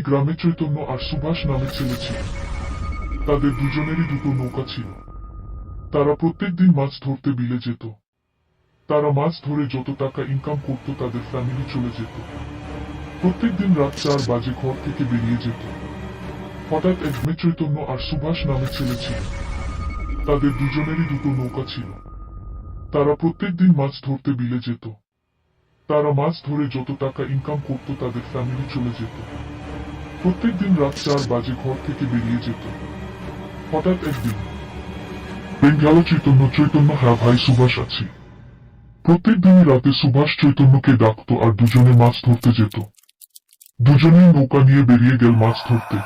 গ্রামে চৈতন্য আর সুভাষ নামে ছেলে ছিল। তাদের দুজনেরই দুটো নৌকা ছিল। তারা প্রত্যেকদিন মাছ ধরতে বিলে যেত। তারা মাছ ধরে যত টাকা ইনকাম করত তাদের ফ্যামিলি চলে যেত। প্রত্যেকদিন রাত 4 বাজে ঘর থেকে বেরিয়ে যেত। হঠাৎ একদিন চৈতন্য আর সুভাষ নামে ছেলে ছিল। তাদের দুজনেরই দুটো নৌকা ছিল। তারা প্রত্যেকদিন মাছ ধরতে বিলে যেত। তারা মাছ ধরে যত টাকা ইনকাম করত তাদের ফ্যামিলি চলে যেত। প্রত্যেকদিন রাত 4 বাজে ঘর থেকে বেরিয়ে যেত। হঠাৎ একদিন গেল চৈতন্য। চৈতন্য, হ্যাঁ ভাই, সুভাষ আছি। প্রত্যেকদিনই রাতে সুভাষ চৈতন্যকে ডাকত আর দুজনে মাছ ধরতে যেত। দুজনেই নৌকা নিয়ে বেরিয়ে গেল মাছ ধরতে।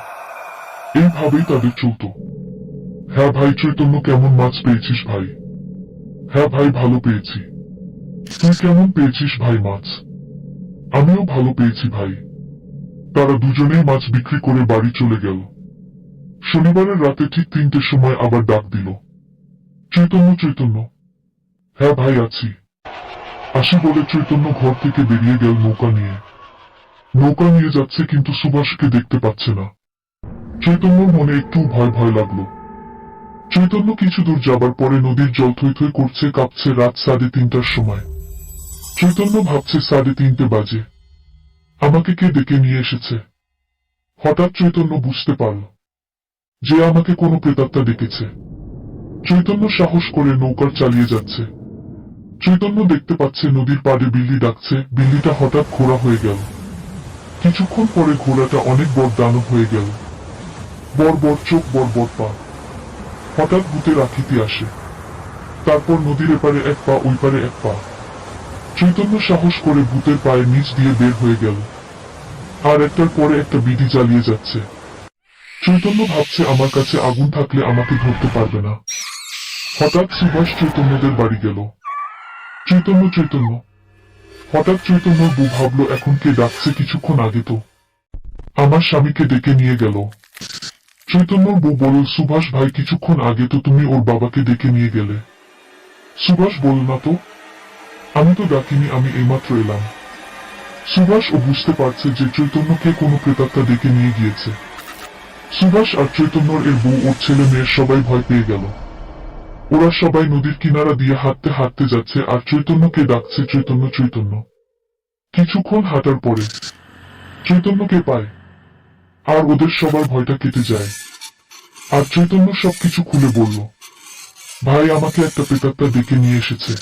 এইভাবেই তাদের চলত। হ্যাঁ ভাই চৈতন্য, কেমন মাছ পেয়েছিস ভাই? হ্যাঁ ভাই, ভালো পেয়েছি। তুই কেমন পেয়েছিস ভাই মাছ? আমিও ভালো পেয়েছি ভাই। তারা দুজনেই মাছ বিক্রি করে বাড়ি চলে গেল। শনিবারের রাতে ঠিক 3টের সময় আবার ডাক দিল। চৈতন্য, চৈতন্য। হ্যাঁ ভাই আছি। আসি বলে চৈতন্য ঘর থেকে বেরিয়ে গেল নৌকা নিয়ে। নৌকা নিয়ে যাচ্ছে কিন্তু সুভাষকে দেখতে পাচ্ছে না। চৈতন্যর মনে একটু ভয় ভয় লাগলো। চৈতন্য কিছু দূর যাবার পরে নদীর জল থই থই করছে, কাঁপছে। রাত 3:30টার সময়। চৈতন্য ভাবছে 3:30 বাজে, আমাকে কে ডেকে নিয়ে এসেছে। হঠাৎ চৈতন্য বুঝতে পারল যে আমাকে কোনো প্রেতাত্মা ডেকেছে। চৈতন্য সাহস করে নৌকার চালিয়ে যাচ্ছে। চৈতন্য দেখতে পাচ্ছে নদীর পাড়ে বিল্লি ডাকছে। বিল্লিটা হঠাৎ ঘোড়া হয়ে গেল। কিছুক্ষণ পরে ঘোড়াটা অনেক বড় দানব হয়ে গেল। বড় বড় চোখ, বড় বড় পা। হঠাৎ ভূতের আকৃতি আসে। তারপর নদীর এপারে এক পা, ওই পারে এক পা। চৈতন্য সাহস করে ভূতের পায়ের নিচ দিয়ে বের হয়ে গেল। আর একটার পরে একটা বিড়ি জ্বালিয়ে যাচ্ছে। চৈতন্য ভাবছে আমার কাছে আগুন থাকলে আমাকে ধরতে পারবে না। হঠাৎ সুভাষ চৈতন্যদের বাড়ি গেল। চৈতন্য, চৈতন্য। হঠাৎ চৈতন্যর বউ ভাবলো এখন কে ডাকছে, কিছুক্ষণ আগে তো আমার স্বামীকে ডেকে নিয়ে গেল। চৈতন্যর বউ বলল, সুভাষ ভাই, কিছুক্ষণ আগে তো তুমি ওর বাবাকে ডেকে নিয়ে গেলে। সুভাষ বলল, না তো, আমি তো ডাকিনি, আমি এইমাত্র এলাম। সুভাষ ও বুঝতে পারছে যে চৈতন্যকে কোনো প্রেতাত্মা ডেকে নিয়ে গিয়েছে। সুভাষ আর চৈতন্যর এর বউ, ওর ছেলে মেয়ের সবাই ভয় পেয়ে গেল। ওরা সবাই নদীর কিনারা দিয়ে হাঁটতে হাঁটতে যাচ্ছে আর চৈতন্যকে ডাকছে, চৈতন্য, চৈতন্য। কিছুক্ষণ হাঁটার পরে চৈতন্যকে পায় আর ওদের সবার ভয়টা কেটে যায়। আর চৈতন্য সবকিছু খুলে বলল, ভাই, আমাকে একটা প্রেতাত্মা ডেকে নিয়ে এসেছে।